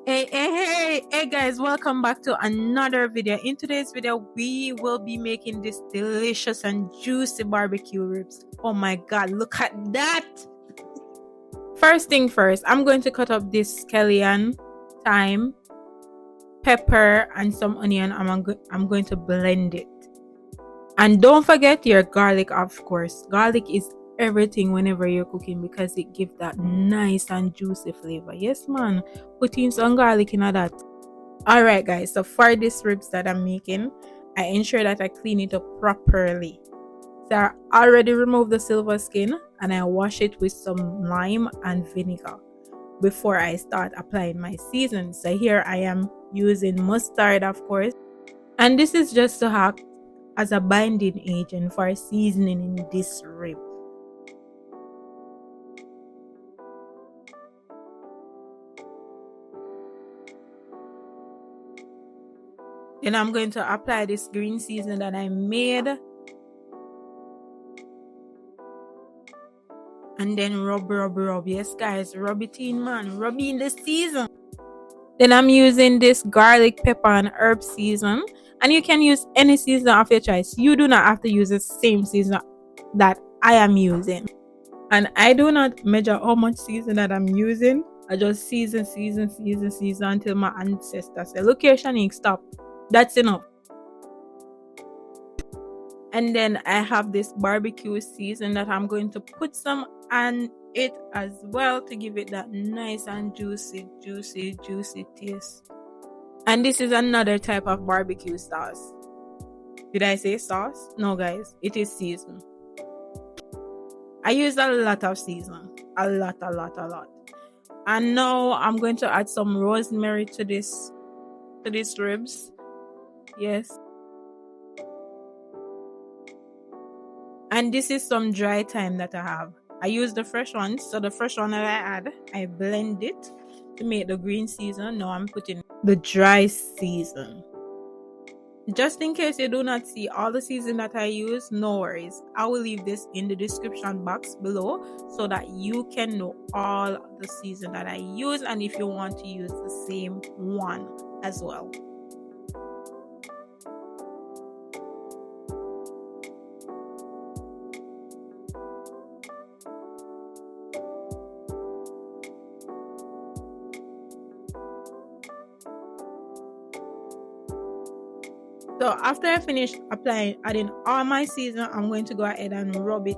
Hey guys, welcome back to another video. In today's video, we will be making this delicious and juicy barbecue ribs. Oh my god, look at that! First thing first, I'm going to cut up this scallion, thyme, pepper, and some onion. I'm going to blend it. And don't forget your garlic, of course. Garlic is everything whenever you're cooking because it gives that nice and juicy flavor. Yes, man. Put in some garlic in that. Alright, guys. So for these ribs that I'm making, I ensure that I clean it up properly. So I already removed the silver skin and I wash it with some lime and vinegar before I start applying my seasoning. So here I am using mustard, of course. And this is just to act as a binding agent for seasoning in this rib. Then I'm going to apply this green seasoning that I made. And then rub. Yes, guys, rub it in, man. Rub in the season. Then I'm using this garlic, pepper, and herb season. And you can use any season of your choice. You do not have to use the same season that I am using. And I do not measure how much season that I'm using. I just season until my ancestors say, look here, Shanique, stop. That's enough. And then I have this barbecue season that I'm going to put some on it as well to give it that nice and juicy taste. And this is another type of barbecue sauce. Did I say sauce? No, guys, it is season. I use a lot of season. A lot. And now I'm going to add some rosemary to these ribs. Yes. And this is some dry thyme that I have. I use the fresh ones. So the fresh one that I add, I blend it to make the green season. Now I'm putting the dry season. Just in case you do not see all the season that I use, no worries. I will leave this in the description box below so that you can know all the season that I use and if you want to use the same one as well. So after I finish adding all my season, I'm going to go ahead and rub it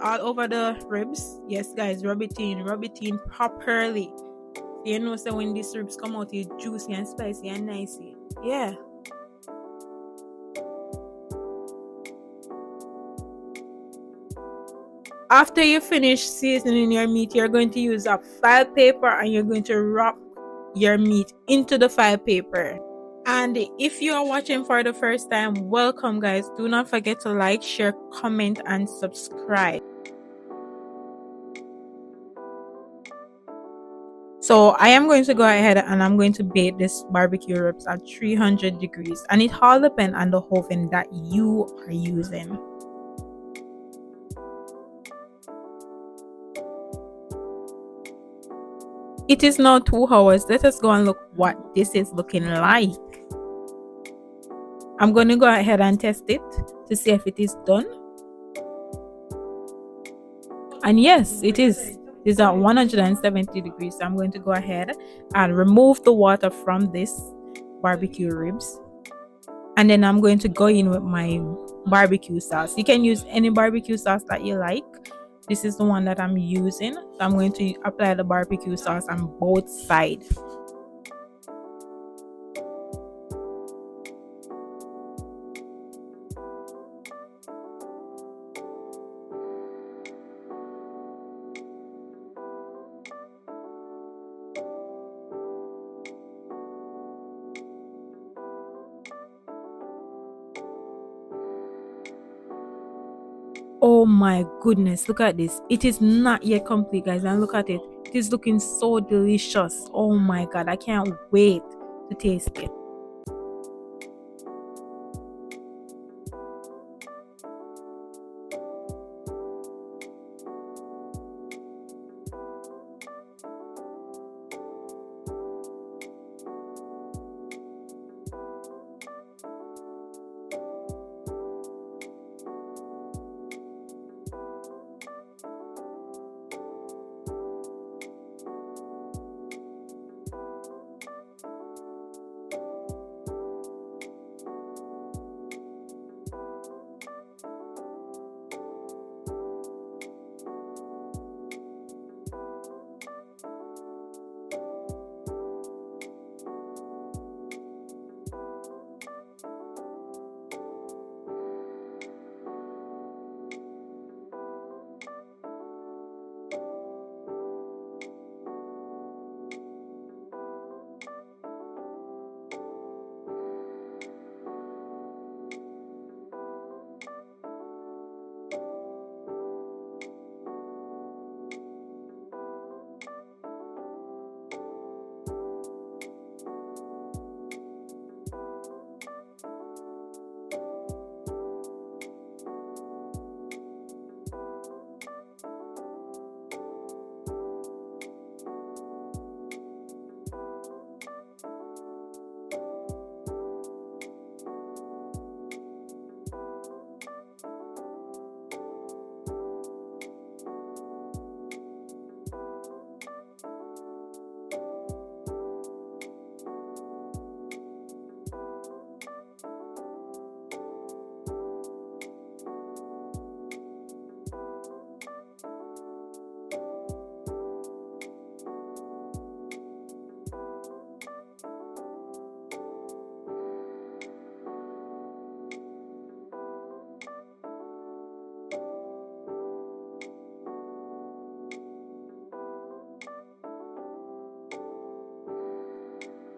all over the ribs. Yes, guys, rub it in properly. So you know, so when these ribs come out, it's juicy and spicy and nicey. Yeah. After you finish seasoning your meat, you're going to use a file paper and you're going to wrap your meat into the file paper. And if you are watching for the first time, welcome, guys. Do not forget to like, share, comment, and subscribe. So I am going to go ahead and I'm going to bake this barbecue ribs at 300 degrees. And it all depends on the oven that you are using. It is now 2 hours. Let us go and look what this is looking like. I'm going to go ahead and test it to see if it is done. And yes, it is. It's at 170 degrees. So I'm going to go ahead and remove the water from this barbecue ribs. And then I'm going to go in with my barbecue sauce. You can use any barbecue sauce that you like. This is the one that I'm using. So I'm going to apply the barbecue sauce on both sides. Oh my goodness, look at this. It is not yet complete, guys, and look at it. It is looking so delicious. Oh my god, I can't wait to taste it.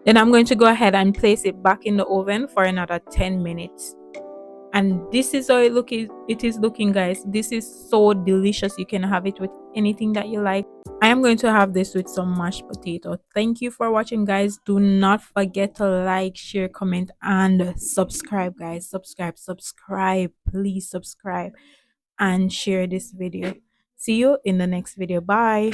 Then I'm going to go ahead and place it back in the oven for another 10 minutes. And this is how it is looking, guys. This is so delicious. You can have it with anything that you like. I am going to have this with some mashed potato. Thank you for watching, guys. Do not forget to like, share, comment, and subscribe, guys. Subscribe, please subscribe and share this video. See you in the next video. Bye.